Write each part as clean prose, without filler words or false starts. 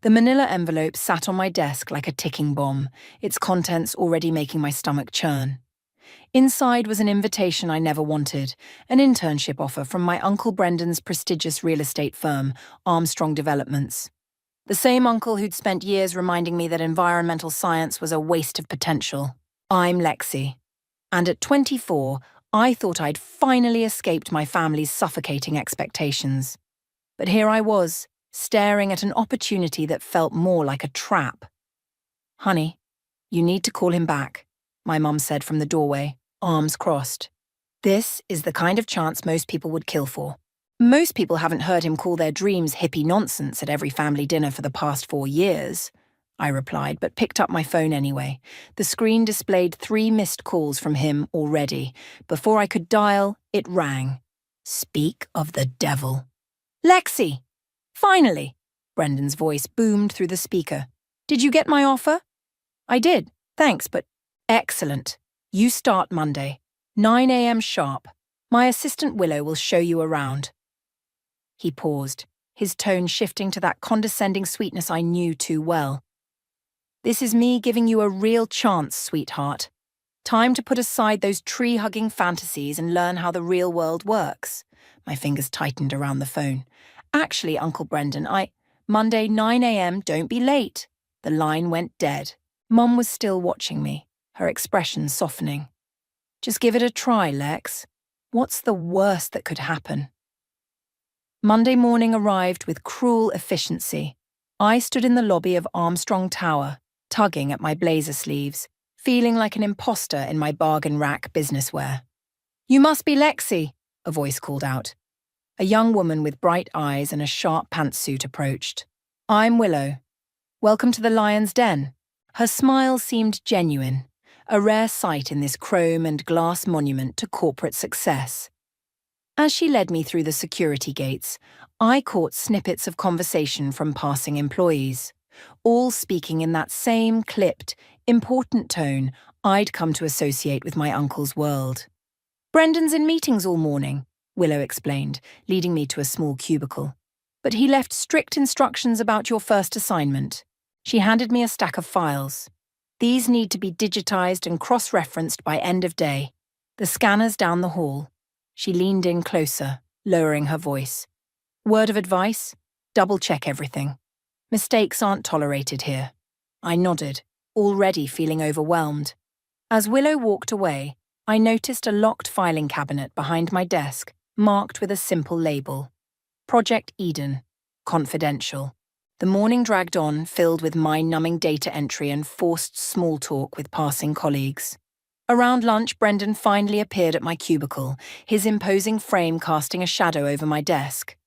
The manila envelope sat on my desk like a ticking bomb, its contents already making my stomach churn. Inside was an invitation I never wanted, an internship offer from my Uncle Brendan's prestigious real estate firm, Armstrong Developments. The same uncle who'd spent years reminding me that environmental science was a waste of potential. I'm Lexi. And at 24, I thought I'd finally escaped my family's suffocating expectations. But here I was, staring at an opportunity that felt more like a trap. "Honey, you need to call him back," my mum said from the doorway, arms crossed. "This is the kind of chance most people would kill for." "Most people haven't heard him call their dreams hippie nonsense at every family dinner for the past 4 years," I replied, but picked up my phone anyway. The screen displayed 3 missed calls from him already. Before I could dial, it rang. Speak of the devil. "Lexi! Finally!" Brendan's voice boomed through the speaker. "Did you get my offer?" "I did, thanks, but..." "Excellent. You start Monday, 9 a.m. sharp. My assistant Willow will show you around." He paused, his tone shifting to that condescending sweetness I knew too well. "This is me giving you a real chance, sweetheart. Time to put aside those tree-hugging fantasies and learn how the real world works." My fingers tightened around the phone. "Actually, Uncle Brendan, Monday, 9 a.m., don't be late." The line went dead. Mum was still watching me, her expression softening. "Just give it a try, Lex. What's the worst that could happen?" Monday morning arrived with cruel efficiency. I stood in the lobby of Armstrong Tower, tugging at my blazer sleeves, feeling like an imposter in my bargain rack business wear. "You must be Lexi," a voice called out. A young woman with bright eyes and a sharp pantsuit approached. "I'm Willow. Welcome to the Lion's Den." Her smile seemed genuine, a rare sight in this chrome and glass monument to corporate success. As she led me through the security gates, I caught snippets of conversation from passing employees, all speaking in that same clipped, important tone I'd come to associate with my uncle's world. "Brendan's in meetings all morning," Willow explained, leading me to a small cubicle. "But he left strict instructions about your first assignment." She handed me a stack of files. "These need to be digitized and cross-referenced by end of day. The scanner's down the hall." She leaned in closer, lowering her voice. "Word of advice? Double-check everything. Mistakes aren't tolerated here." I nodded, already feeling overwhelmed. As Willow walked away, I noticed a locked filing cabinet behind my desk, marked with a simple label. Project Eden, confidential. The morning dragged on, filled with mind-numbing data entry and forced small talk with passing colleagues. Around lunch, Brendan finally appeared at my cubicle, his imposing frame casting a shadow over my desk.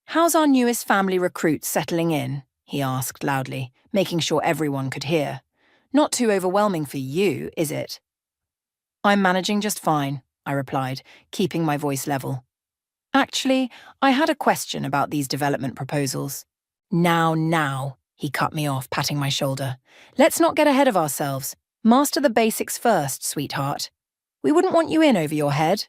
"How's our newest family recruit settling in?" he asked loudly, making sure everyone could hear. "Not too overwhelming for you, is it?" "I'm managing just fine," I replied, keeping my voice level. "Actually, I had a question about these development proposals." Now, he cut me off, patting my shoulder. "Let's not get ahead of ourselves. Master the basics first, sweetheart. We wouldn't want you in over your head."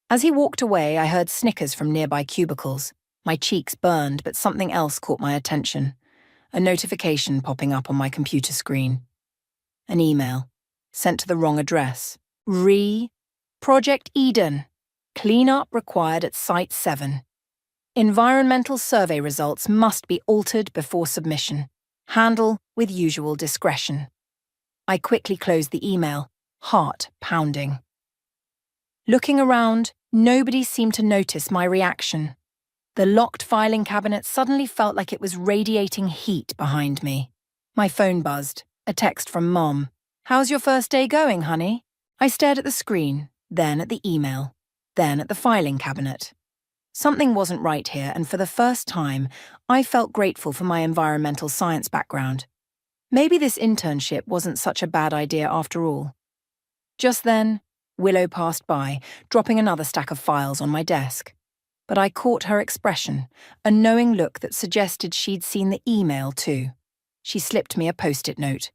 As he walked away, I heard snickers from nearby cubicles. My cheeks burned, but something else caught my attention. A notification popping up on my computer screen. An email, sent to the wrong address. Project Eden. Cleanup required at Site 7. Environmental survey results must be altered before submission. Handle with usual discretion. I quickly closed the email, heart pounding. Looking around, nobody seemed to notice my reaction. The locked filing cabinet suddenly felt like it was radiating heat behind me. My phone buzzed, a text from Mom. "How's your first day going, honey?" I stared at the screen, then at the email, then at the filing cabinet. Something wasn't right here, and for the first time, I felt grateful for my environmental science background. Maybe this internship wasn't such a bad idea after all. Just then, Willow passed by, dropping another stack of files on my desk. But I caught her expression, a knowing look that suggested she'd seen the email too. She slipped me a post-it note.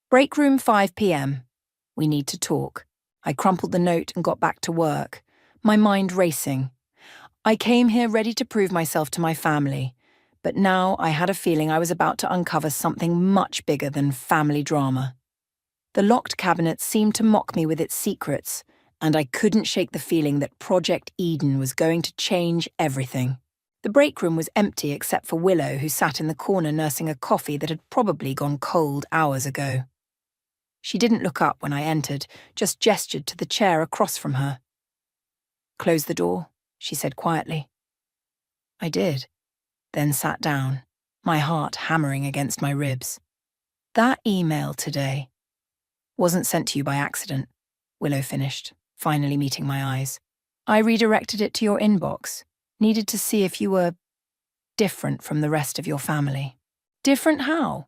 "Break room 5 p.m. We need to talk." I crumpled the note and got back to work, my mind racing. I came here ready to prove myself to my family, But now I had a feeling I was about to uncover something much bigger than family drama. The locked cabinet seemed to mock me with its secrets, and I couldn't shake the feeling that Project Eden was going to change everything. The break room was empty except for Willow, who sat in the corner nursing a coffee that had probably gone cold hours ago. She didn't look up when I entered, just gestured to the chair across from her. "Close the door," she said quietly. I did, then sat down, my heart hammering against my ribs. "That email today wasn't sent to you by accident," Willow finished, finally meeting my eyes. "I redirected it to your inbox. Needed to see if you were different from the rest of your family." "Different how?"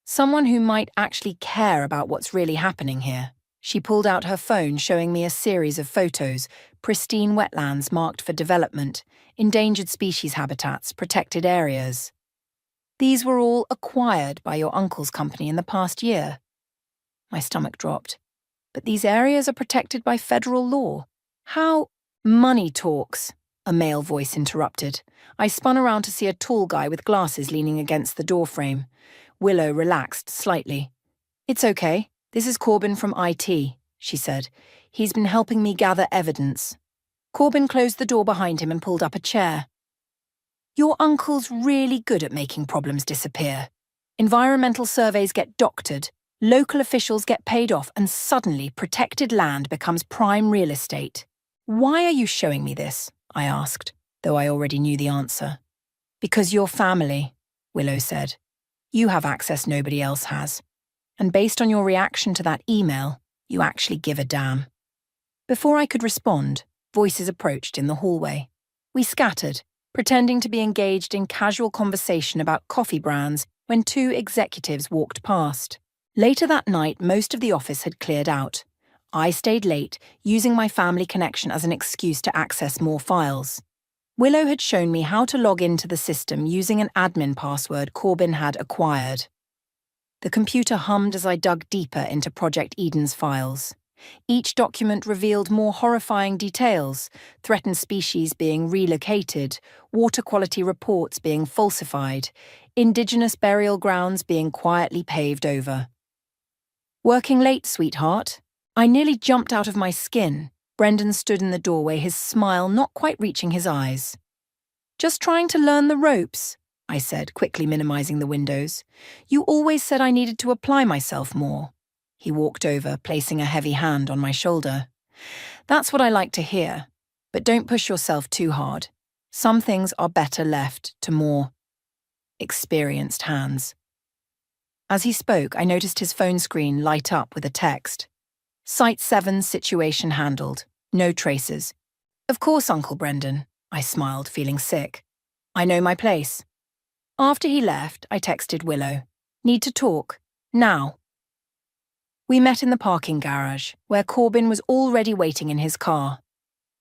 "Someone who might actually care about what's really happening here." She pulled out her phone, showing me a series of photos: pristine wetlands marked for development, endangered species habitats, protected areas. "These were all acquired by your uncle's company in the past year." My stomach dropped. "But these areas are protected by federal law. How—" "Money talks," a male voice interrupted. I spun around to see a tall guy with glasses leaning against the doorframe. Willow relaxed slightly. "It's okay. This is Corbin from IT," she said. "He's been helping me gather evidence." Corbin closed the door behind him and pulled up a chair. "Your uncle's really good at making problems disappear. Environmental surveys get doctored, local officials get paid off, and suddenly protected land becomes prime real estate." "Why are you showing me this?" I asked, though I already knew the answer. "Because you're family," Willow said. "You have access nobody else has. And based on your reaction to that email, you actually give a damn." Before I could respond, voices approached in the hallway. We scattered, pretending to be engaged in casual conversation about coffee brands when two executives walked past. Later that night, most of the office had cleared out. I stayed late, using my family connection as an excuse to access more files. Willow had shown me how to log into the system using an admin password Corbin had acquired. The computer hummed as I dug deeper into Project Eden's files. Each document revealed more horrifying details: threatened species being relocated, water quality reports being falsified, indigenous burial grounds being quietly paved over. "Working late, sweetheart?" I nearly jumped out of my skin. Brendan stood in the doorway, his smile not quite reaching his eyes. "Just trying to learn the ropes," I said, quickly minimizing the windows. "You always said I needed to apply myself more." He walked over, placing a heavy hand on my shoulder. "That's what I like to hear. But don't push yourself too hard. Some things are better left to more experienced hands." As he spoke, I noticed his phone screen light up with a text. "Site 7 situation handled. No traces." "Of course, Uncle Brendan," I smiled, feeling sick. "I know my place." After he left, I texted Willow. "Need to talk. Now." We met in the parking garage, where Corbin was already waiting in his car.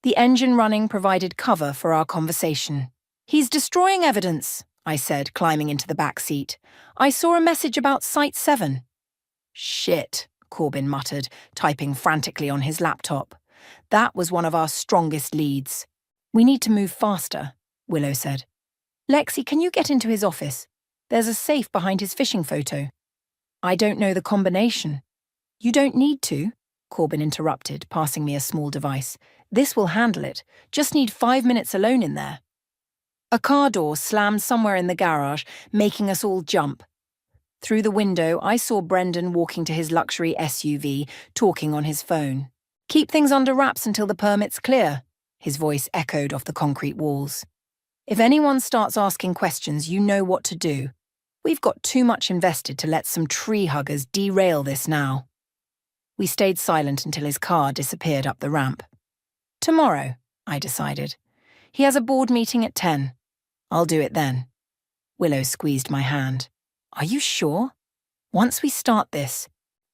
The engine running provided cover for our conversation. "He's destroying evidence," I said, climbing into the back seat. "I saw a message about Site 7. "Shit," Corbin muttered, typing frantically on his laptop. "That was one of our strongest leads." "We need to move faster," Willow said. "Lexi, can you get into his office? There's a safe behind his phishing photo." "I don't know the combination." "You don't need to," Corbin interrupted, passing me a small device. "This will handle it. Just need 5 minutes alone in there." A car door slammed somewhere in the garage, making us all jump. Through the window, I saw Brendan walking to his luxury SUV, talking on his phone. "Keep things under wraps until the permit's clear," his voice echoed off the concrete walls. "If anyone starts asking questions, you know what to do. We've got too much invested to let some tree huggers derail this now." We stayed silent until his car disappeared up the ramp. "Tomorrow," I decided. "He has a board meeting at 10. I'll do it then." Willow squeezed my hand. "Are you sure? Once we start this—"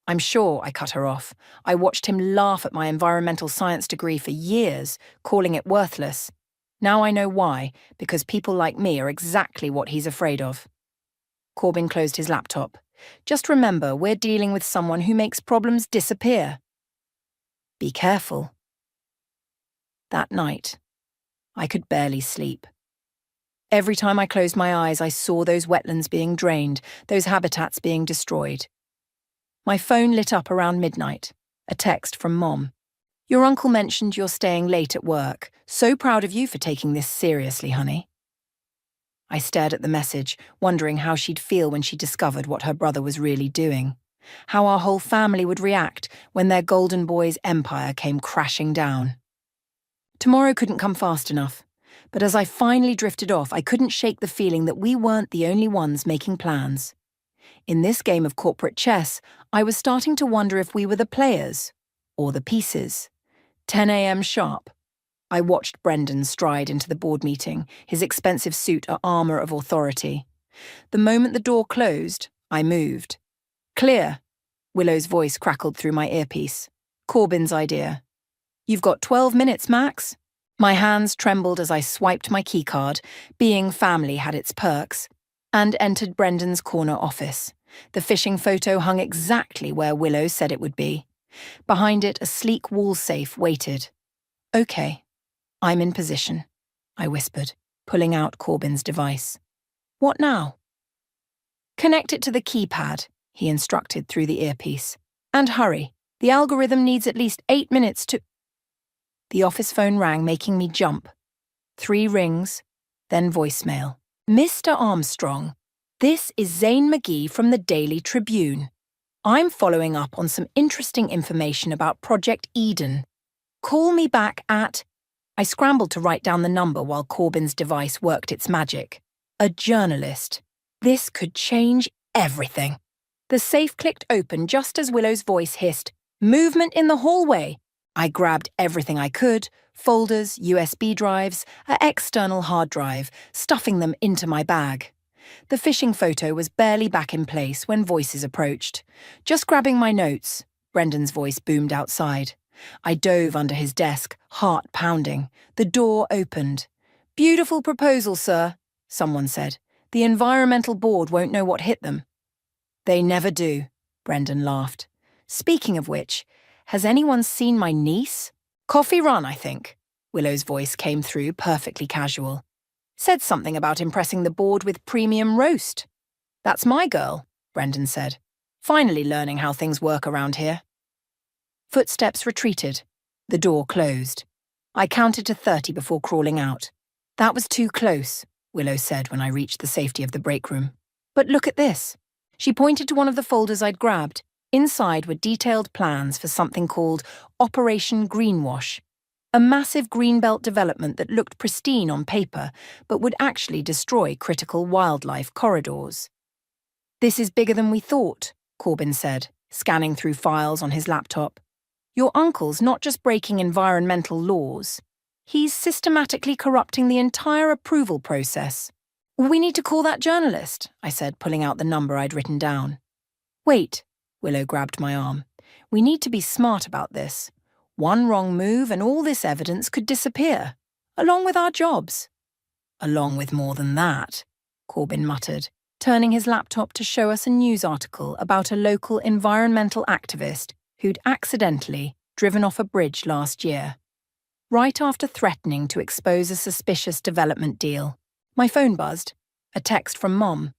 "I'm sure," I cut her off. "I watched him laugh at my environmental science degree for years, calling it worthless. Now I know why, because people like me are exactly what he's afraid of." Corbin closed his laptop. "Just remember, we're dealing with someone who makes problems disappear. Be careful." That night, I could barely sleep. Every time I closed my eyes, I saw those wetlands being drained, those habitats being destroyed. My phone lit up around midnight. A text from Mom. Your uncle mentioned you're staying late at work. So proud of you for taking this seriously, honey. I stared at the message, wondering how she'd feel when she discovered what her brother was really doing. How our whole family would react when their golden boy's empire came crashing down. Tomorrow couldn't come fast enough. But as I finally drifted off, I couldn't shake the feeling that we weren't the only ones making plans. In this game of corporate chess, I was starting to wonder if we were the players or the pieces. 10 a.m. sharp. I watched Brendan stride into the board meeting, his expensive suit a armor of authority. The moment the door closed, I moved. Clear, Willow's voice crackled through my earpiece. Corbyn's idea. You've got 12 minutes, Max. My hands trembled as I swiped my keycard, being family had its perks, and entered Brendan's corner office. The phishing photo hung exactly where Willow said it would be. Behind it, a sleek wall safe waited. Okay, I'm in position, I whispered, pulling out Corbyn's device. What now? Connect it to the keypad, he instructed through the earpiece. And hurry, the algorithm needs at least 8 minutes to... The office phone rang, making me jump. 3 rings, then voicemail. Mr. Armstrong, this is Zane McGee from the Daily Tribune. I'm following up on some interesting information about Project Eden. Call me back at... I scrambled to write down the number while Corbyn's device worked its magic. A journalist. This could change everything. The safe clicked open just as Willow's voice hissed, "Movement in the hallway." I grabbed everything I could, folders, USB drives, an external hard drive, stuffing them into my bag. The phishing photo was barely back in place when voices approached. Just grabbing my notes, Brendan's voice boomed outside. I dove under his desk, heart pounding. The door opened. Beautiful proposal, sir, someone said. The environmental board won't know what hit them. They never do, Brendan laughed. Speaking of which, has anyone seen my niece? Coffee run, I think. Willow's voice came through, perfectly casual. Said something about impressing the board with premium roast. That's my girl, Brendan said. Finally learning how things work around here. Footsteps retreated. The door closed. I counted to 30 before crawling out. That was too close, Willow said when I reached the safety of the break room. But look at this. She pointed to one of the folders I'd grabbed. Inside were detailed plans for something called Operation Greenwash, a massive greenbelt development that looked pristine on paper, but would actually destroy critical wildlife corridors. This is bigger than we thought, Corbyn said, scanning through files on his laptop. Your uncle's not just breaking environmental laws. He's systematically corrupting the entire approval process. We need to call that journalist, I said, pulling out the number I'd written down. Wait, Willow grabbed my arm. We need to be smart about this. One wrong move and all this evidence could disappear, along with our jobs. Along with more than that, Corbyn muttered, turning his laptop to show us a news article about a local environmental activist who'd accidentally driven off a bridge last year. Right after threatening to expose a suspicious development deal, my phone buzzed. A text from Mom.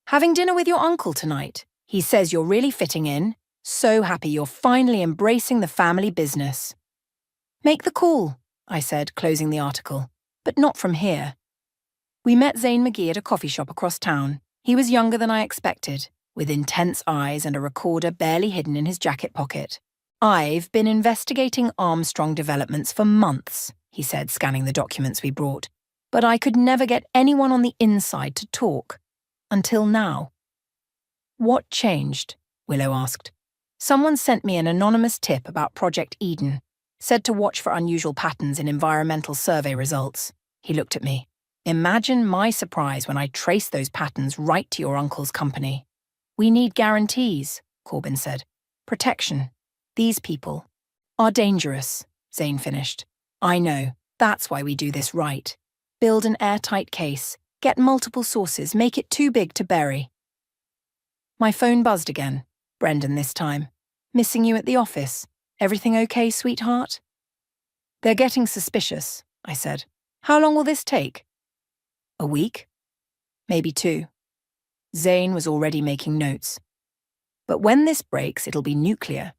Having dinner with your uncle tonight. He says you're really fitting in. So happy you're finally embracing the family business. Make the call, I said, closing the article. But not from here. We met Zane McGee at a coffee shop across town. He was younger than I expected, with intense eyes and a recorder barely hidden in his jacket pocket. I've been investigating Armstrong developments for months, he said, scanning the documents we brought. But I could never get anyone on the inside to talk. Until now. What changed? Willow asked. Someone sent me an anonymous tip about Project Eden. Said to watch for unusual patterns in environmental survey results. He looked at me. Imagine my surprise when I traced those patterns right to your uncle's company. We need guarantees, Corbyn said. Protection. These people are dangerous, Zane finished. I know. That's why we do this right. Build an airtight case. Get multiple sources. Make it too big to bury. My phone buzzed again. Brendan this time. Missing you at the office. Everything okay, sweetheart? They're getting suspicious, I said. How long will this take? A week? Maybe 2. Zane was already making notes. But when this breaks, it'll be nuclear.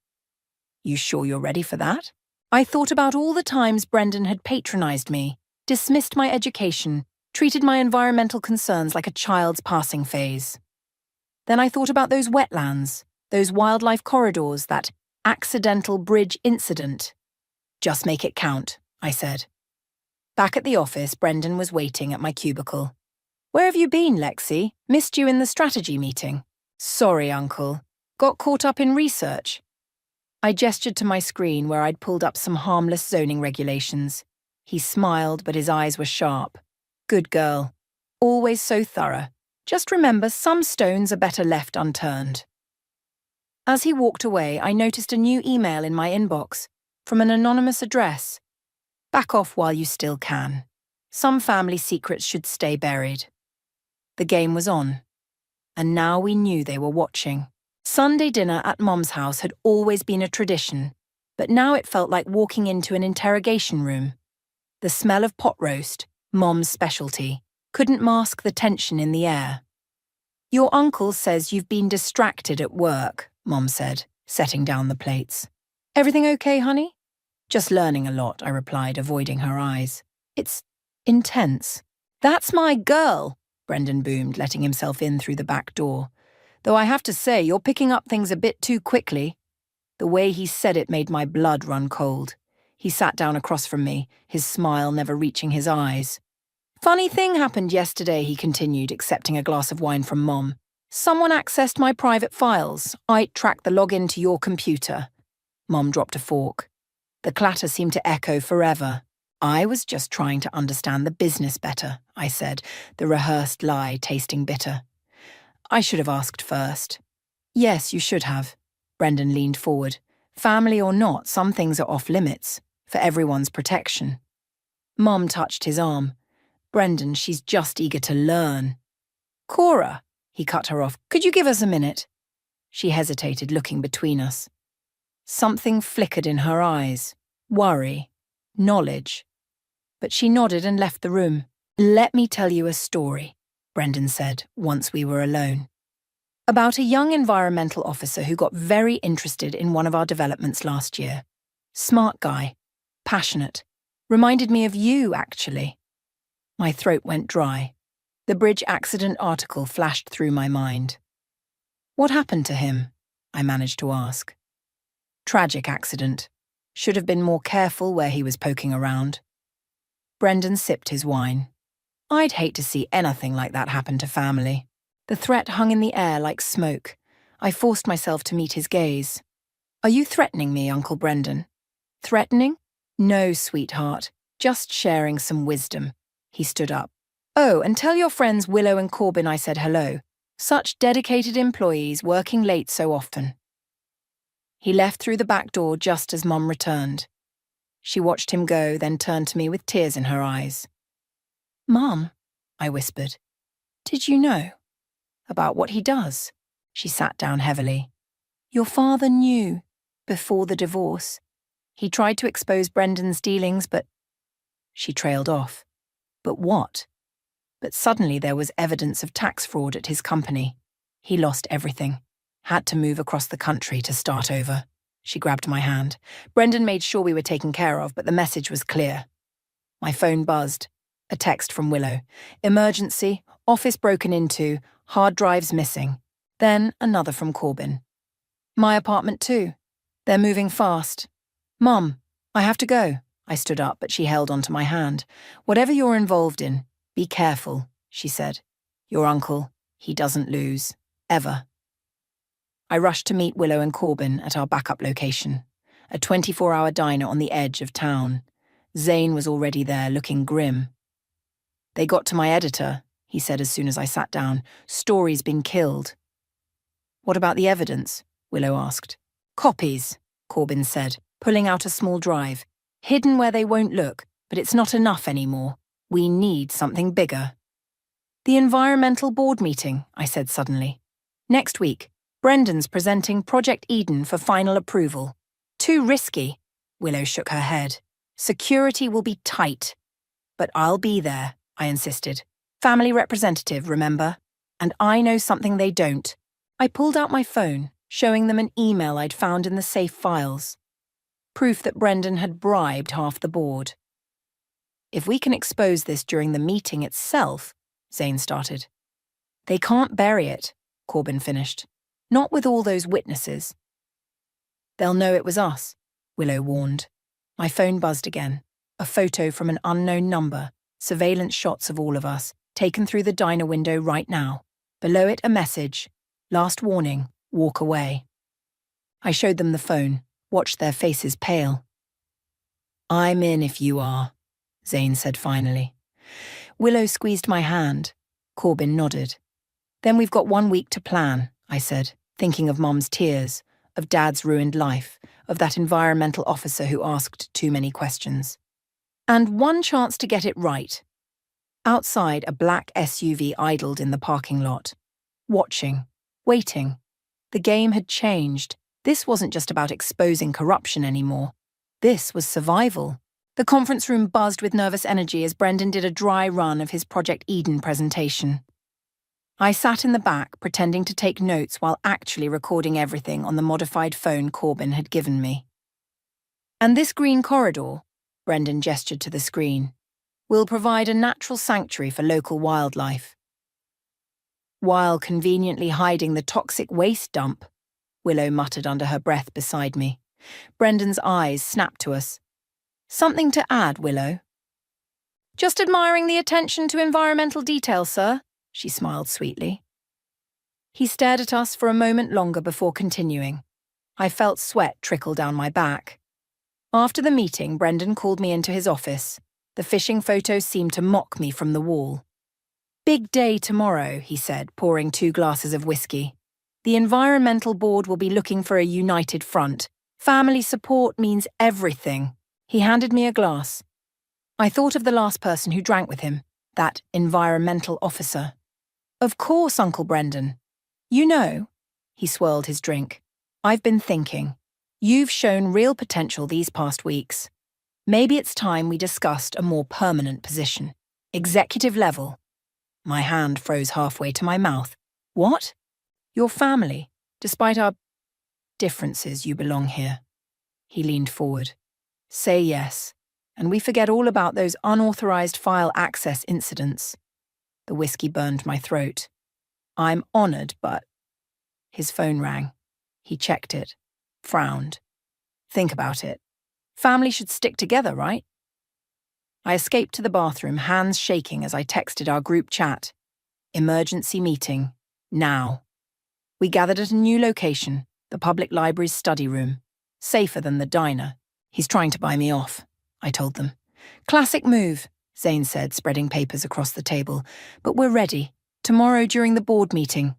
You sure you're ready for that? I thought about all the times Brendan had patronized me, dismissed my education, treated my environmental concerns like a child's passing phase. Then I thought about those wetlands, those wildlife corridors, that accidental bridge incident. Just make it count, I said. Back at the office, Brendan was waiting at my cubicle. Where have you been, Lexi? Missed you in the strategy meeting. Sorry, Uncle. Got caught up in research. I gestured to my screen where I'd pulled up some harmless zoning regulations. He smiled, but his eyes were sharp. Good girl. Always so thorough. Just remember, some stones are better left unturned. As he walked away, I noticed a new email in my inbox, from an anonymous address. Back off while you still can. Some family secrets should stay buried. The game was on, and now we knew they were watching. Sunday dinner at Mom's house had always been a tradition, but now it felt like walking into an interrogation room. The smell of pot roast, Mom's specialty, couldn't mask the tension in the air. Your uncle says you've been distracted at work, Mom said, setting down the plates. Everything okay, honey? Just learning a lot, I replied, avoiding her eyes. It's intense. That's my girl, Brendan boomed, letting himself in through the back door. Though I have to say, you're picking up things a bit too quickly. The way he said it made my blood run cold. He sat down across from me, his smile never reaching his eyes. Funny thing happened yesterday, he continued, accepting a glass of wine from Mom. Someone accessed my private files. I tracked the login to your computer. Mom dropped a fork. The clatter seemed to echo forever. I was just trying to understand the business better, I said, the rehearsed lie tasting bitter. I should have asked first. Yes, you should have. Brendan leaned forward. Family or not, some things are off limits, for everyone's protection. Mom touched his arm. Brendan, she's just eager to learn. Cora, he cut her off. Could you give us a minute? She hesitated, looking between us. Something flickered in her eyes. Worry. Knowledge. But she nodded and left the room. Let me tell you a story, Brendan said, once we were alone. About a young environmental officer who got very interested in one of our developments last year. Smart guy. Passionate. Reminded me of you, actually. My throat went dry. The bridge accident article flashed through my mind. What happened to him? I managed to ask. Tragic accident. Should have been more careful where he was poking around. Brendan sipped his wine. I'd hate to see anything like that happen to family. The threat hung in the air like smoke. I forced myself to meet his gaze. Are you threatening me, Uncle Brendan? Threatening? No, sweetheart. Just sharing some wisdom. He stood up. Oh, and tell your friends Willow and Corbin I said hello. Such dedicated employees working late so often. He left through the back door just as Mum returned. She watched him go, then turned to me with tears in her eyes. Mum, I whispered, did you know? About what he does? She sat down heavily. Your father knew, before the divorce. He tried to expose Brendan's dealings, but... She trailed off. But what? But suddenly there was evidence of tax fraud at his company. He lost everything. Had to move across the country to start over. She grabbed my hand. Brendan made sure we were taken care of, but the message was clear. My phone buzzed. A text from Willow. Emergency, office broken into, hard drives missing. Then another from Corbin. My apartment too. They're moving fast. Mum, I have to go. I stood up, but she held onto my hand. Whatever you're involved in, be careful, she said. Your uncle, he doesn't lose. Ever. I rushed to meet Willow and Corbin at our backup location, a 24-hour diner on the edge of town. Zane was already there, looking grim. They got to my editor, he said as soon as I sat down. Story's been killed. What about the evidence? Willow asked. Copies, Corbin said, pulling out a small drive. Hidden where they won't look, but it's not enough anymore. We need something bigger. The environmental board meeting, I said suddenly. Next week. Brendan's presenting Project Eden for final approval. Too risky. Willow shook her head. Security will be tight. But I'll be there, I insisted. Family representative, remember? And I know something they don't. I pulled out my phone, showing them an email I'd found in the safe files. Proof that Brendan had bribed half the board. If we can expose this during the meeting itself, Zane started. They can't bury it, Corbin finished. Not with all those witnesses. They'll know it was us, Willow warned. My phone buzzed again. A photo from an unknown number, surveillance shots of all of us, taken through the diner window right now. Below it a message. Last warning, walk away. I showed them the phone, watched their faces pale. I'm in if you are, Zane said finally. Willow squeezed my hand. Corbin nodded. Then we've got 1 week to plan, I said, thinking of Mum's tears, of Dad's ruined life, of that environmental officer who asked too many questions. And one chance to get it right. Outside, a black SUV idled in the parking lot. Watching, waiting. The game had changed. This wasn't just about exposing corruption anymore. This was survival. The conference room buzzed with nervous energy as Brendan did a dry run of his Project Eden presentation. I sat in the back, pretending to take notes while actually recording everything on the modified phone Corbin had given me. And this green corridor, Brendan gestured to the screen, will provide a natural sanctuary for local wildlife. While conveniently hiding the toxic waste dump, Willow muttered under her breath beside me. Brendan's eyes snapped to us. Something to add, Willow? Just admiring the attention to environmental detail, sir, she smiled sweetly. He stared at us for a moment longer before continuing. I felt sweat trickle down my back. After the meeting, Brendan called me into his office. The fishing photos seemed to mock me from the wall. Big day tomorrow, he said, pouring 2 glasses of whiskey. The Environmental Board will be looking for a united front. Family support means everything. He handed me a glass. I thought of the last person who drank with him, that environmental officer. Of course, Uncle Brendan. You know, he swirled his drink. I've been thinking. You've shown real potential these past weeks. Maybe it's time we discussed a more permanent position. Executive level. My hand froze halfway to my mouth. What? Your family. Despite our differences, you belong here. He leaned forward. Say yes, and we forget all about those unauthorized file access incidents. The whiskey burned my throat. I'm honored, but... His phone rang. He checked it. Frowned. Think about it. Family should stick together, right? I escaped to the bathroom, hands shaking as I texted our group chat. Emergency meeting. Now. We gathered at a new location, the public library's study room. Safer than the diner. He's trying to buy me off, I told them. Classic move, Zane said, spreading papers across the table. But we're ready. Tomorrow during the board meeting.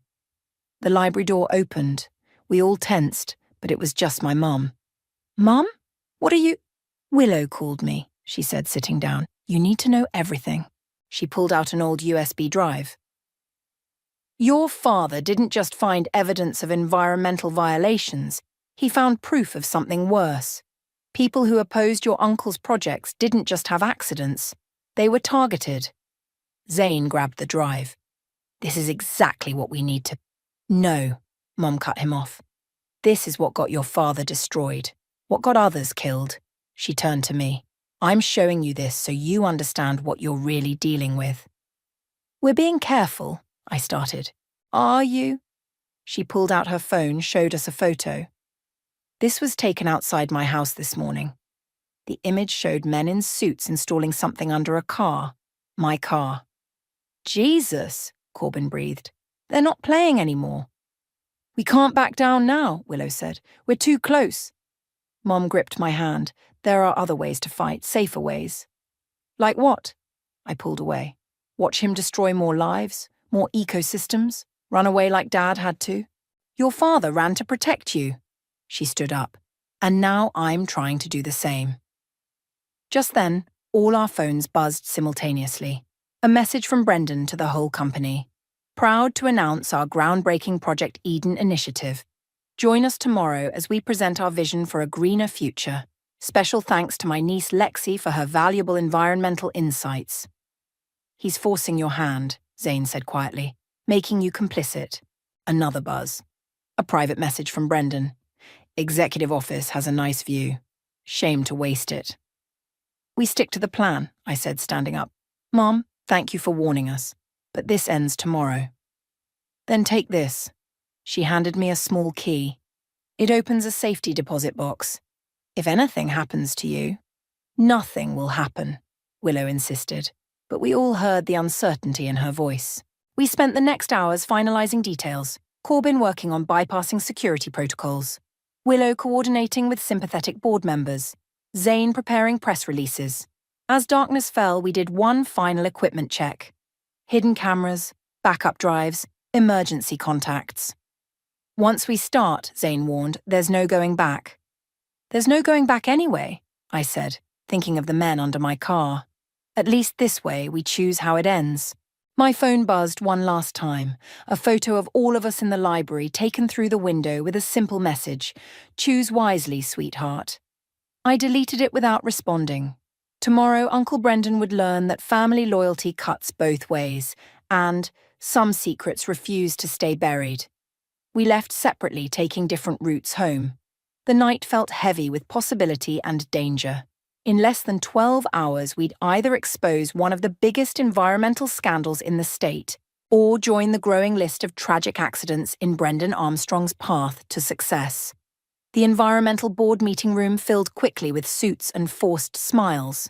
The library door opened. We all tensed, but it was just my mum. Mum? What are you... Willow called me, she said, sitting down. You need to know everything. She pulled out an old USB drive. Your father didn't just find evidence of environmental violations. He found proof of something worse. People who opposed your uncle's projects didn't just have accidents. They were targeted. Zane grabbed the drive. This is exactly what we need to... No, Mom cut him off. This is what got your father destroyed. What got others killed. She turned to me. I'm showing you this so you understand what you're really dealing with. We're being careful, I started. Are you? She pulled out her phone, showed us a photo. This was taken outside my house this morning. The image showed men in suits installing something under a car. My car. Jesus, Corbin breathed. They're not playing anymore. We can't back down now, Willow said. We're too close. Mom gripped my hand. There are other ways to fight, safer ways. Like what? I pulled away. Watch him destroy more lives, more ecosystems, run away like Dad had to. Your father ran to protect you. She stood up. And now I'm trying to do the same. Just then, all our phones buzzed simultaneously. A message from Brendan to the whole company. Proud to announce our groundbreaking Project Eden initiative. Join us tomorrow as we present our vision for a greener future. Special thanks to my niece Lexi for her valuable environmental insights. He's forcing your hand, Zane said quietly, making you complicit. Another buzz. A private message from Brendan. Executive office has a nice view. Shame to waste it. We stick to the plan, I said, standing up. Mom, thank you for warning us, but this ends tomorrow. Then take this. She handed me a small key. It opens a safety deposit box. If anything happens to you, nothing will happen, Willow insisted, but we all heard the uncertainty in her voice. We spent the next hours finalizing details, Corbin working on bypassing security protocols, Willow coordinating with sympathetic board members, Zane preparing press releases. As darkness fell, we did one final equipment check. Hidden cameras, backup drives, emergency contacts. Once we start, Zane warned, there's no going back. There's no going back anyway, I said, thinking of the men under my car. At least this way we choose how it ends. My phone buzzed one last time, a photo of all of us in the library taken through the window with a simple message, choose wisely, sweetheart. I deleted it without responding. Tomorrow Uncle Brendan would learn that family loyalty cuts both ways, and some secrets refuse to stay buried. We left separately, taking different routes home. The night felt heavy with possibility and danger. In less than 12 hours, we'd either expose one of the biggest environmental scandals in the state or join the growing list of tragic accidents in Brendan Armstrong's path to success. The environmental board meeting room filled quickly with suits and forced smiles.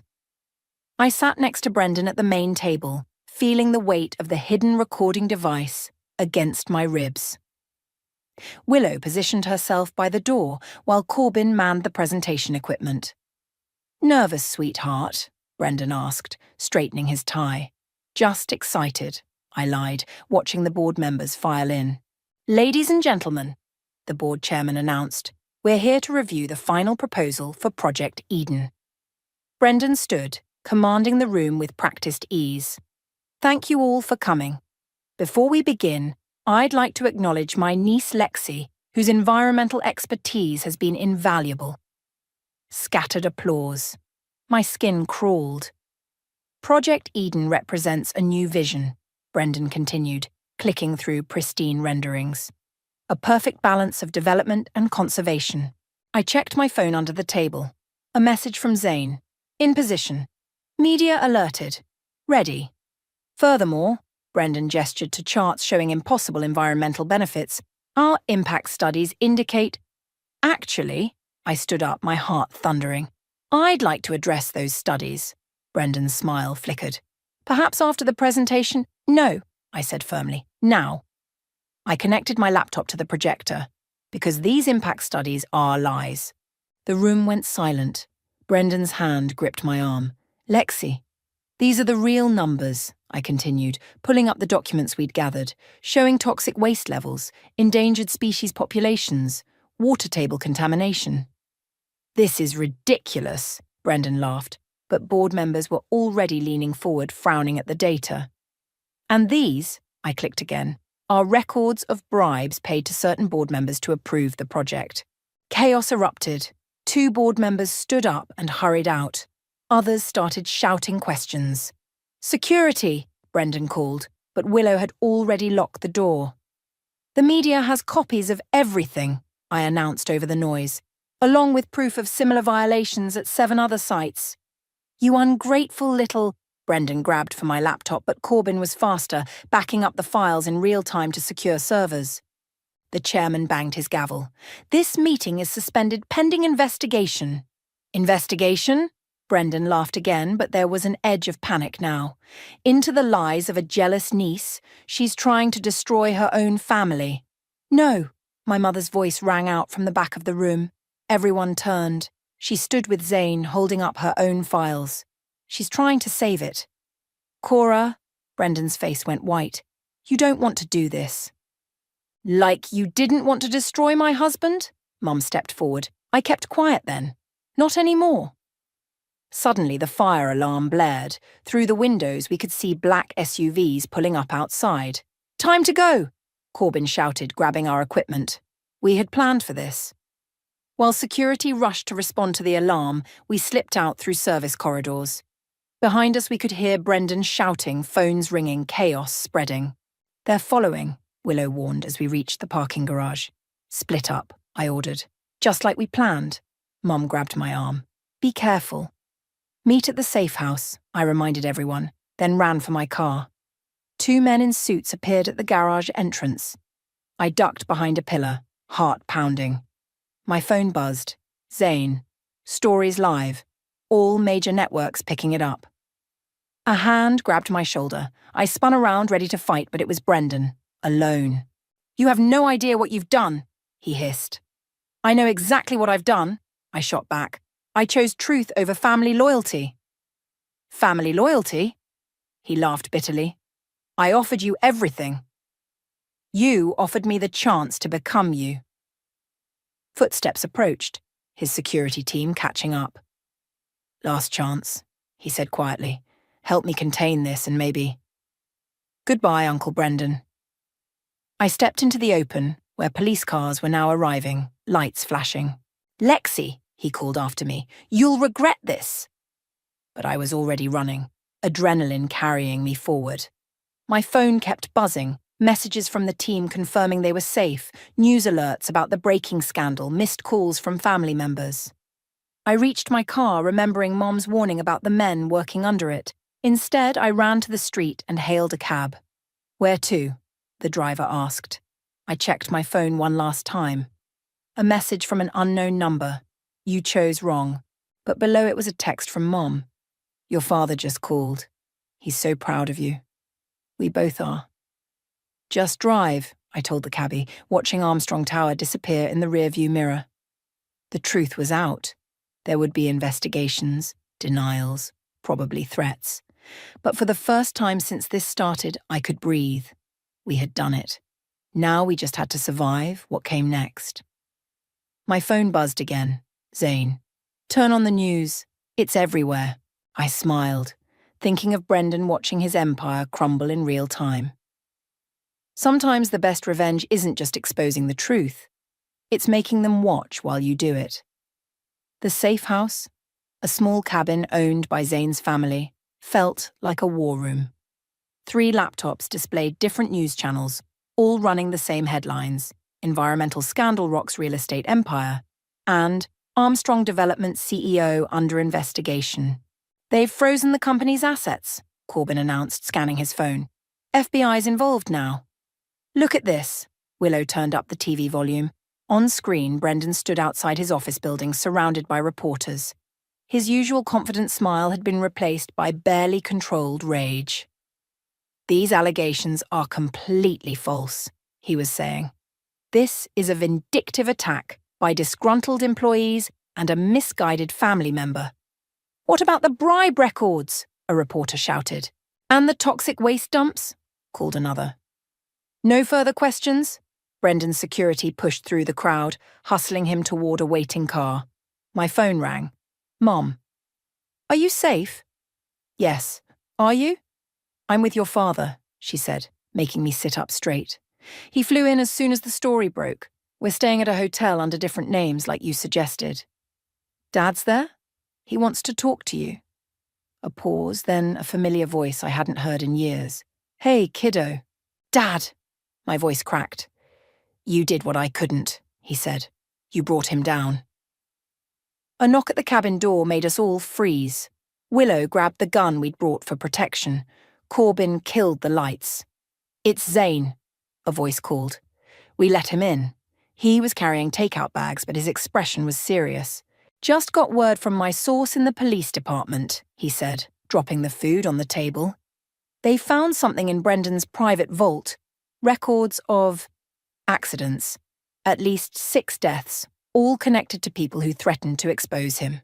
I sat next to Brendan at the main table, feeling the weight of the hidden recording device against my ribs. Willow positioned herself by the door while Corbin manned the presentation equipment. Nervous, sweetheart? Brendan asked, straightening his tie. Just excited, I lied, watching the board members file in. Ladies and gentlemen, the board chairman announced, we're here to review the final proposal for Project Eden. Brendan stood, commanding the room with practiced ease. Thank you all for coming. Before we begin, I'd like to acknowledge my niece Lexi, whose environmental expertise has been invaluable. Scattered applause. My skin crawled. Project Eden represents a new vision, Brendan continued, clicking through pristine renderings. A perfect balance of development and conservation. I checked my phone under the table. A message from Zane. In position. Media alerted. Ready. Furthermore, Brendan gestured to charts showing impossible environmental benefits. Our impact studies indicate... Actually, I stood up, my heart thundering. I'd like to address those studies. Brendan's smile flickered. Perhaps after the presentation? No, I said firmly. Now. I connected my laptop to the projector, because these impact studies are lies. The room went silent. Brendan's hand gripped my arm. Lexi, these are the real numbers, I continued, pulling up the documents we'd gathered, showing toxic waste levels, endangered species populations, water table contamination. This is ridiculous, Brendan laughed, but board members were already leaning forward, frowning at the data. And these, I clicked again, are records of bribes paid to certain board members to approve the project. Chaos erupted. 2 board members stood up and hurried out. Others started shouting questions. Security, Brendan called, but Willow had already locked the door. The media has copies of everything, I announced over the noise, along with proof of similar violations at 7 other sites. You ungrateful little... Brendan grabbed for my laptop, but Corbin was faster, backing up the files in real time to secure servers. The chairman banged his gavel. This meeting is suspended pending investigation. Investigation? Brendan laughed again, but there was an edge of panic now. Into the lies of a jealous niece, she's trying to destroy her own family. No, my mother's voice rang out from the back of the room. Everyone turned. She stood with Zane, holding up her own files. She's trying to save it. Cora, Brendan's face went white. You don't want to do this. Like you didn't want to destroy my husband? Mum stepped forward. I kept quiet then. Not anymore. Suddenly the fire alarm blared. Through the windows we could see black SUVs pulling up outside. Time to go, Corbin shouted, grabbing our equipment. We had planned for this. While security rushed to respond to the alarm, we slipped out through service corridors. Behind us, we could hear Brendan shouting, phones ringing, chaos spreading. "They're following," Willow warned as we reached the parking garage. "Split up," I ordered. "Just like we planned." Mom grabbed my arm. "Be careful." "Meet at the safe house," I reminded everyone, then ran for my car. 2 men in suits appeared at the garage entrance. I ducked behind a pillar, heart pounding. My phone buzzed. Zane. Stories live. All major networks picking it up. A hand grabbed my shoulder. I spun around, ready to fight, but it was Brendan, alone. "You have no idea what you've done," he hissed. "I know exactly what I've done," I shot back. "I chose truth over family loyalty." "Family loyalty?" He laughed bitterly. "I offered you everything. You offered me the chance to become you." Footsteps approached, his security team catching up. "Last chance," he said quietly. "Help me contain this and maybe—" "Goodbye, Uncle Brendan." I stepped into the open, where police cars were now arriving, lights flashing. "Lexi," he called after me, "you'll regret this." But I was already running, adrenaline carrying me forward. My phone kept buzzing, messages from the team confirming they were safe, news alerts about the breaking scandal, missed calls from family members. I reached my car, remembering Mom's warning about the men working under it. Instead, I ran to the street and hailed a cab. "Where to?" the driver asked. I checked my phone one last time. A message from an unknown number. "You chose wrong." But below it was a text from Mom. "Your father just called. He's so proud of you." "We both are." "Just drive," I told the cabbie, watching Armstrong Tower disappear in the rearview mirror. The truth was out. There would be investigations, denials, probably threats. But for the first time since this started, I could breathe. We had done it. Now we just had to survive what came next. My phone buzzed again. Zane. "Turn on the news. It's everywhere." I smiled, thinking of Brendan watching his empire crumble in real time. Sometimes the best revenge isn't just exposing the truth. It's making them watch while you do it. The safe house, a small cabin owned by Zane's family, felt like a war room. 3 laptops displayed different news channels, all running the same headlines: Environmental Scandal Rocks Real Estate Empire, and Armstrong Development CEO under investigation. "They've frozen the company's assets," Corbin announced, scanning his phone. "FBI's involved now." "Look at this." Willow turned up the TV volume. On screen, Brendan stood outside his office building, surrounded by reporters. His usual confident smile had been replaced by barely controlled rage. "These allegations are completely false," he was saying. "This is a vindictive attack by disgruntled employees and a misguided family member." "What about the bribe records?" a reporter shouted. "And the toxic waste dumps?" called another. "No further questions?" Brendan's security pushed through the crowd, hustling him toward a waiting car. My phone rang. "Mom." "Are you safe?" "Yes. Are you?" "I'm with your father," she said, making me sit up straight. "He flew in as soon as the story broke. We're staying at a hotel under different names, like you suggested." "Dad's there? He wants to talk to you." A pause, then a familiar voice I hadn't heard in years. "Hey, kiddo." "Dad!" My voice cracked. "You did what I couldn't," he said. "You brought him down." A knock at the cabin door made us all freeze. Willow grabbed the gun we'd brought for protection. Corbin killed the lights. "It's Zane," a voice called. We let him in. He was carrying takeout bags, but his expression was serious. "Just got word from my source in the police department," he said, dropping the food on the table. "They found something in Brendan's private vault. Records of accidents. At least 6 deaths, all connected to people who threatened to expose him."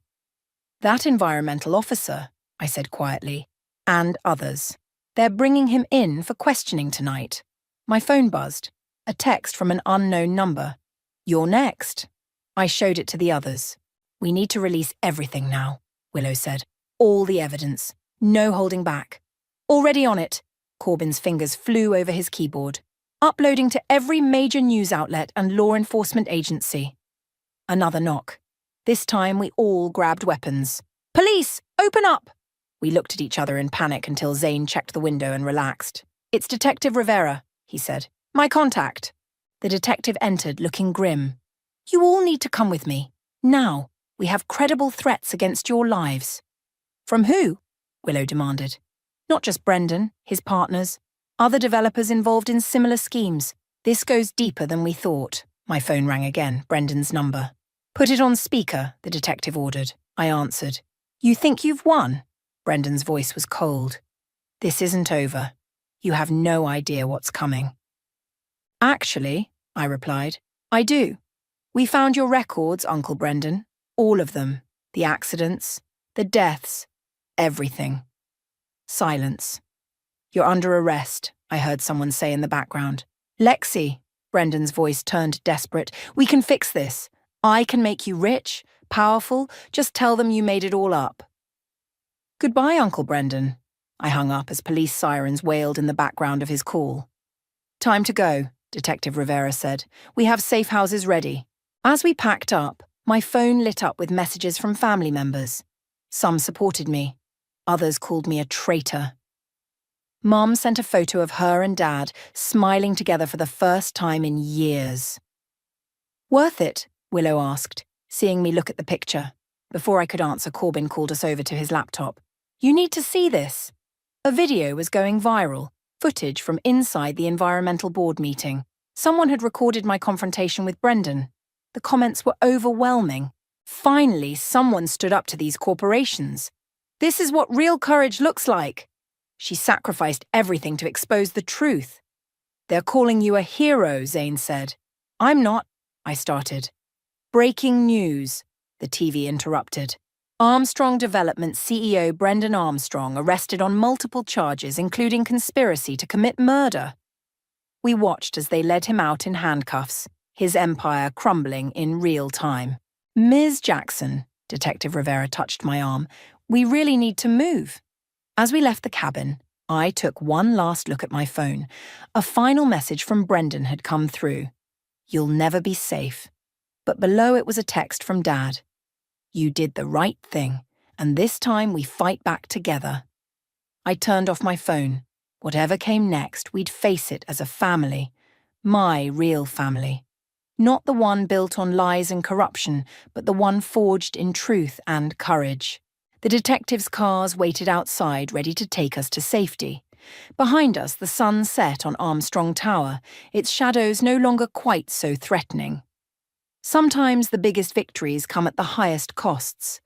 "That environmental officer," I said quietly, "and others. They're bringing him in for questioning tonight." My phone buzzed. A text from an unknown number. "You're next." I showed it to the others. "We need to release everything now," Willow said. "All the evidence. No holding back." "Already on it." Corbin's fingers flew over his keyboard. "Uploading to every major news outlet and law enforcement agency." Another knock. This time we all grabbed weapons. "Police, open up!" We looked at each other in panic until Zane checked the window and relaxed. "It's Detective Rivera," he said. "My contact." The detective entered, looking grim. "You all need to come with me. Now. We have credible threats against your lives." "From who?" Willow demanded. "Not just Brendan, his partners. Other developers involved in similar schemes. This goes deeper than we thought." My phone rang again, Brendan's number. "Put it on speaker," the detective ordered. I answered. "You think you've won?" Brendan's voice was cold. "This isn't over. You have no idea what's coming." "Actually," I replied, "I do. We found your records, Uncle Brendan. All of them. The accidents, the deaths, everything." Silence. "You're under arrest," I heard someone say in the background. "Lexi," Brendan's voice turned desperate, "we can fix this. I can make you rich, powerful. Just tell them you made it all up." "Goodbye, Uncle Brendan." I hung up as police sirens wailed in the background of his call. "Time to go," Detective Rivera said. "We have safe houses ready." As we packed up, my phone lit up with messages from family members. Some supported me. Others called me a traitor. Mom sent a photo of her and Dad smiling together for the first time in years. "Worth it?" Willow asked, seeing me look at the picture. Before I could answer, Corbin called us over to his laptop. "You need to see this." A video was going viral, footage from inside the environmental board meeting. Someone had recorded my confrontation with Brendan. The comments were overwhelming. Finally, someone stood up to these corporations. "This is what real courage looks like." She sacrificed everything to expose the truth. "They're calling you a hero," Zane said. "I'm not," I started. "Breaking news," the TV interrupted. Armstrong Development CEO Brendan Armstrong arrested on multiple charges, including conspiracy to commit murder. We watched as they led him out in handcuffs, his empire crumbling in real time. "Ms. Jackson," Detective Rivera touched my arm, "we really need to move." As we left the cabin, I took one last look at my phone. A final message from Brendan had come through. "You'll never be safe." But below it was a text from Dad. "You did the right thing, and this time we fight back together." I turned off my phone. Whatever came next, we'd face it as a family. My real family. Not the one built on lies and corruption, but the one forged in truth and courage. The detectives' cars waited outside, ready to take us to safety. Behind us, the sun set on Armstrong Tower, its shadows no longer quite so threatening. Sometimes the biggest victories come at the highest costs.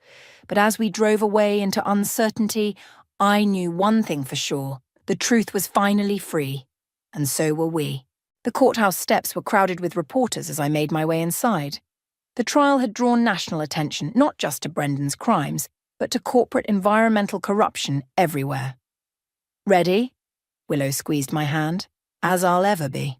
But as we drove away into uncertainty, I knew one thing for sure. The truth was finally free. And so were we. The courthouse steps were crowded with reporters as I made my way inside. The trial had drawn national attention, not just to Brendan's crimes, but to corporate environmental corruption everywhere. "Ready?" Willow squeezed my hand. "As I'll ever be."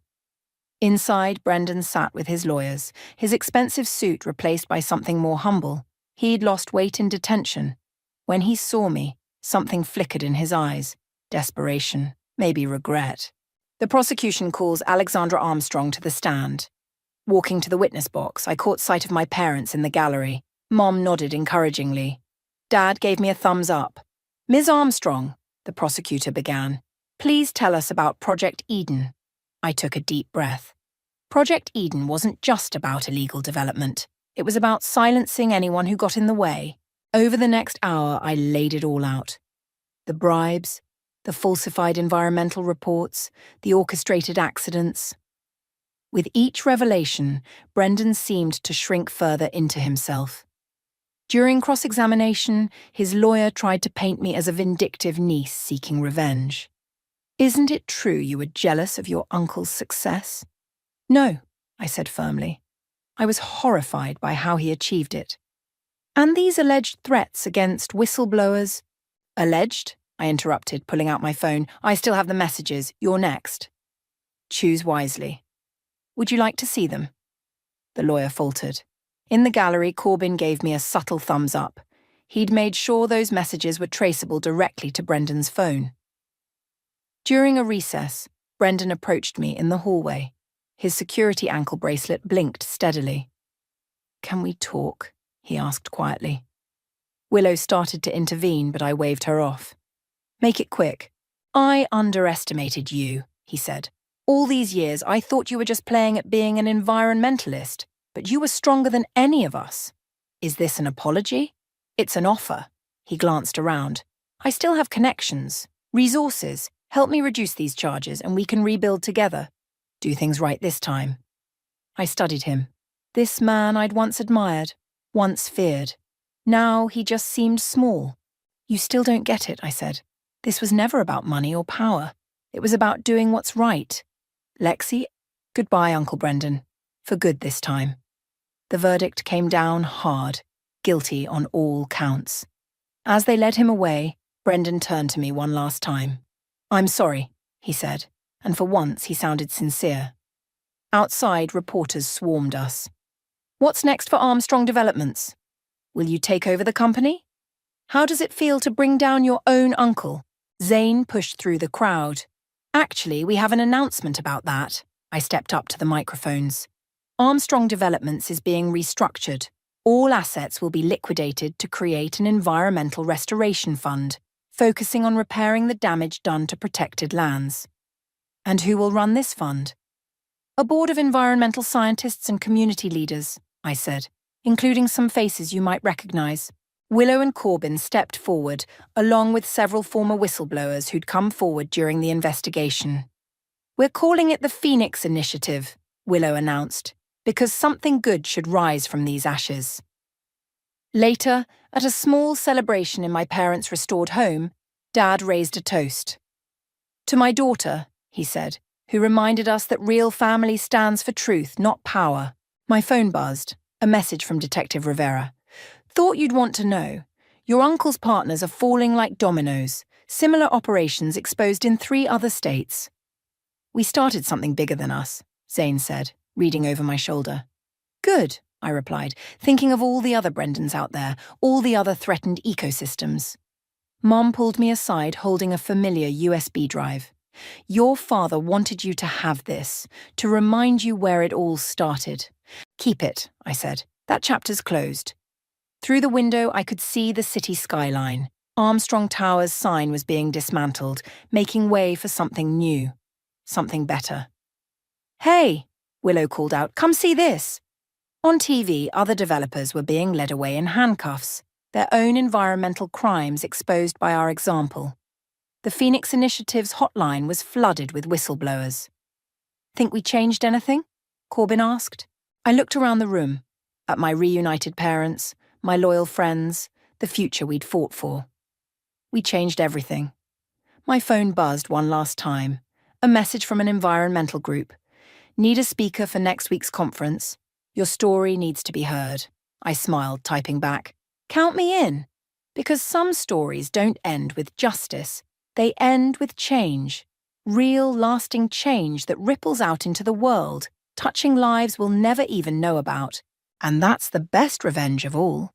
Inside, Brendan sat with his lawyers, his expensive suit replaced by something more humble. He'd lost weight in detention. When he saw me, something flickered in his eyes. Desperation, maybe regret. The prosecution calls Alexandra Armstrong to the stand. Walking to the witness box, I caught sight of my parents in the gallery. Mom nodded encouragingly. Dad gave me a thumbs up. "Ms. Armstrong," the prosecutor began, "please tell us about Project Eden." I took a deep breath. Project Eden wasn't just about illegal development. It was about silencing anyone who got in the way. Over the next hour, I laid it all out. The bribes, the falsified environmental reports, the orchestrated accidents. With each revelation, Brendan seemed to shrink further into himself. During cross-examination, his lawyer tried to paint me as a vindictive niece seeking revenge. "Isn't it true you were jealous of your uncle's success?" "No," I said firmly. I was horrified by how he achieved it. "And these alleged threats against whistleblowers?" "Alleged?" I interrupted, pulling out my phone. "I still have the messages. You're next." "Choose wisely." "Would you like to see them?" The lawyer faltered. In the gallery, Corbin gave me a subtle thumbs up. He'd made sure those messages were traceable directly to Brendan's phone. During a recess, Brendan approached me in the hallway. His security ankle bracelet blinked steadily. "Can we talk?" he asked quietly. Willow started to intervene, but I waved her off. Make it quick. I underestimated you, he said. All these years, I thought you were just playing at being an environmentalist, but you were stronger than any of us. Is this an apology? It's an offer. He glanced around. I still have connections, resources. Help me reduce these charges and we can rebuild together. Do things right this time. I studied him. This man I'd once admired, once feared. Now he just seemed small. You still don't get it, I said. This was never about money or power. It was about doing what's right. Lexi, goodbye, Uncle Brendan. For good this time. The verdict came down hard, guilty on all counts. As they led him away, Brendan turned to me one last time. I'm sorry, he said, and for once he sounded sincere. Outside, reporters swarmed us. What's next for Armstrong Developments? Will you take over the company? How does it feel to bring down your own uncle? Zane pushed through the crowd. Actually, we have an announcement about that. I stepped up to the microphones. Armstrong Developments is being restructured. All assets will be liquidated to create an environmental restoration fund, focusing on repairing the damage done to protected lands. And who will run this fund? A board of environmental scientists and community leaders, I said, including some faces you might recognize. Willow and Corbin stepped forward, along with several former whistleblowers who'd come forward during the investigation. We're calling it the Phoenix Initiative, Willow announced, because something good should rise from these ashes. Later, at a small celebration in my parents' restored home, Dad raised a toast. To my daughter, he said, who reminded us that real family stands for truth, not power. My phone buzzed, a message from Detective Rivera. Thought you'd want to know. Your uncle's partners are falling like dominoes. Similar operations exposed in 3 other states. We started something bigger than us, Zane said, reading over my shoulder. Good, I replied, thinking of all the other Brendans out there, all the other threatened ecosystems. Mom pulled me aside holding a familiar USB drive. Your father wanted you to have this, to remind you where it all started. Keep it, I said. That chapter's closed. Through the window, I could see the city skyline. Armstrong Tower's sign was being dismantled, making way for something new, something better. Hey, Willow called out, come see this. On TV, other developers were being led away in handcuffs, their own environmental crimes exposed by our example. The Phoenix Initiative's hotline was flooded with whistleblowers. Think we changed anything? Corbin asked. I looked around the room, at my reunited parents, my loyal friends, the future we'd fought for. We changed everything. My phone buzzed one last time, a message from an environmental group. Need a speaker for next week's conference? Your story needs to be heard. I smiled, typing back. Count me in. Because some stories don't end with justice. They end with change. Real, lasting change that ripples out into the world, touching lives we'll never even know about. And that's the best revenge of all.